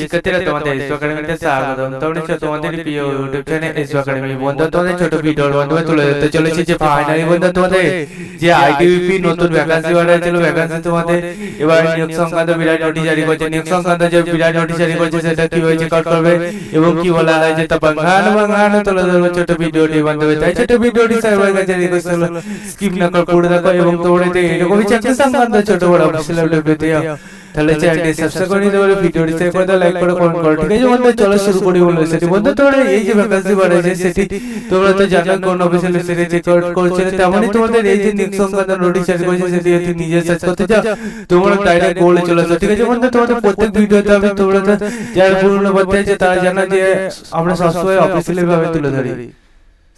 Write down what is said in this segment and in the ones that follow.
শিক্ষার্থীরা তোমাদের এসো একাডেমিতে স্বাগতম। তোমরা তোমাদের প্রিয় ইউটিউব চ্যানেল এসো একাডেমি বন্ধু তোমাদের ছোট ভিডিওর মাধ্যমে তুলে ধরতে চলেছি যে ফাইনালি বন্ধু তোমাদের যে আইটিবিপি নতুন ভ্যাকেন্সি অর্ডার ছিল ভ্যাকেন্সি তোমাদের এবার নিয়োগ সংক্রান্ত বিরাট নোটিশ জারি করেছে। নিয়োগ সংক্রান্ত যে বিরাট নোটিশ জারি করেছে সেটা কিভাবে চেক আউট করবে এবং কি বলা হয় যে তা বাংলা তুলে ধরবো ছোট ভিডিওটি মাধ্যমে। তাই ছোট ভিডিওটি সবার কাছে রিকোয়েস্ট হলো স্কিপ না করে পড়ে দেখো এবং তোমরা এরকমই চাকরি সংক্রান্ত ছোট বড় অফিসিয়াল আপডেট পেতে তাহলে চ্যানেলটি সাবস্ক্রাইব করে দিও, ভিডিওটি শেয়ার করে দাও, লাইক করে কমেন্ট করো। ঠিক আছে বন্ধু, চলো শুরু করি। বলবো সেটি বন্ধু তোমরা এই যে ভ্যাকেন্সি বাড়াইছে সেটি তোমরা তো জানো কোন অফিসিয়াল ওয়েবসাইটে চেক আউট করছে, তেমনই তোমাদের এই যে নিয়োগ সংক্রান্ত নোটিশ জারি করেছে সেটি যদি নিজে সার্চ করতে যাও তোমরা ডাইরেক্ট গোলে চলে যাও। ঠিক আছে বন্ধু, তোমাদের প্রত্যেক ভিডিওতে আমি তোমরা যারা পুরনো বলতে আছে তারা জানো যে আমরা সবসময় অফিসিয়ালি ভাবে তুলে ধরি,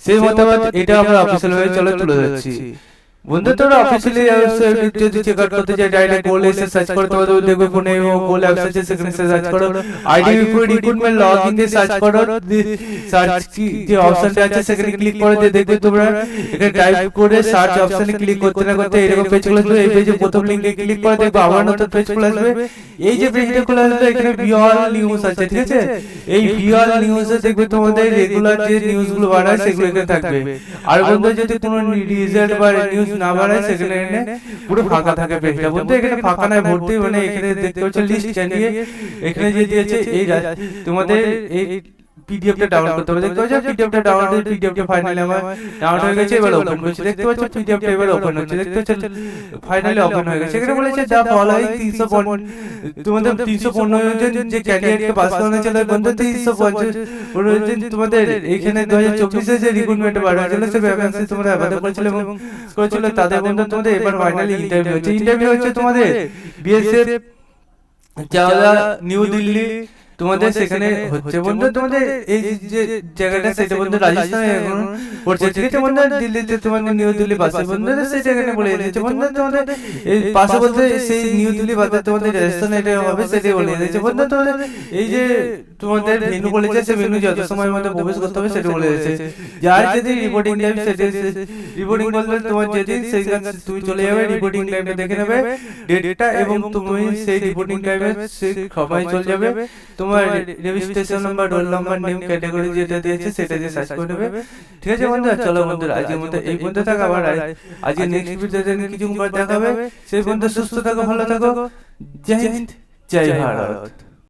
সেই মতামত এটা আমরা অফিসিয়াল ভাবে চলে তুলে ধরছি। বন্ধু তোমরা অফিসিয়ালি যদি চেক আউট করতে চাই ডাইরেক্ট গোল এসে সার্চ করতে পারো, দেখবে ফোনে গোল অ্যাপস আছে সেখানে সার্চ করো, আইডিবিপি রিক্রুটমেন্ট লগইন দিয়ে সার্চ করো, সার্চ কি যে অপশনটা আছে সেখানে ক্লিক করে দিয়ে দেখবে তোমরা এখানে টাইপ করে সার্চ অপশনে ক্লিক করতে না করতে এরকম পেজ খুলে আসবে। এই পেজে প্রথম লিংকে ক্লিক করে দেখবে আবার নতুন পেজ খুলে আসবে। এই যে পেজটা খুলে আসবে এখানে ভিউয়াল নিউজ আছে। ঠিক আছে, এই ভিউয়াল নিউজে দেখবে তোমাদের রেগুলার যে নিউজগুলো বাড়ায় সেগুলো এখানে থাকবে। আর বন্ধু যদি কোনো রেজাল্ট বা নিউজ না বাড়ায় সেখানে পুরো ফাঁকা থাকে পেজটা। বন্ধু এখানে ফাঁকা নাই ভর্তি, মানে এখানে দেখতে পাচ্ছ লিস্ট জানিয়ে এখানে যে দিয়েছে এই তোমাদের এই পিডিএফটা ডাউনলোড করতে হবে। দেখতে পাচ্ছ পিডিএফটা ডাউনলোড, পিডিএফটা ফাইনালি আমার ডাউনলোড হয়ে গেছে। এবার ওপেন করছি, দেখতে পাচ্ছ পিডিএফটা এবার ওপেন হচ্ছে। দেখতে পাচ্ছ ফাইনালি ওপেন হয়ে গেছে। এখানে বলেছে যা ফলোইং 350 তোমাদের 315 জন যে ক্যান্ডিডেটকে পাস করানো ছিল বন্ধু 350 জন তোমাদের এখানে 2024 এ যে রিক্রুটমেন্ট বার হয়েছিল সে ভ্যাকেন্সি তোমরা অ্যাপ্লাই করেছিল এবং করেছিল তাদের বন্ধু তোমাদের এবার ফাইনালি ইন্টারভিউ হচ্ছে। ইন্টারভিউ হচ্ছে তোমাদের বিএসএফ চাওলা নিউ দিল্লি তোমাদের সেখানে হচ্ছে। বন্ধু তোমাদের এই যে জায়গাটা সেটা বন্ধু রাজস্থানে এখন পড়ছে। ঠিক আছে বন্ধু, দিল্লিতে তোমাদের নিউ দিল্লি পাশে বন্ধু সেই জায়গাটা বলে দিয়েছে। বন্ধু তোমাদের এই পাশে বলতে সেই নিউ দিল্লি বাদে তোমাদের রাজস্থানে এটা হবে সেটাই বলে দিয়েছে। বন্ধু তোমাদের এই যে তোমাদের ভেন্যু বলেছে সেই ভেন্যু যত সময়ের মধ্যে প্রবেশ করতে হবে সেটা বলে দিয়েছে। যার যদি রিপোর্টিং টাইম সেটা রিপোর্টিং বলতে তোমার যেদিন সেই তুমি চলে যাবে রিপোর্টিং টাইমে দেখে নেবে ডেটটা এবং তুমি সেই রিপোর্টিং টাইমে সেই সময় চলে যাবে তোমার registration number, roll number, name, category যেটা দিয়েছে সেটা দিয়ে সার্চ করে নেবে। ঠিক আছে বন্ধু, চলো বন্ধুরা আজকের মতো এই পর্যন্ত থাক। আবার আজকে নেক্সট ভিডিওতে কিছু করে দেখাবে। সেই বন্ধু সুস্থ থাকো, ভালো থাকো। জয় হিন্দ, জয় ভারত।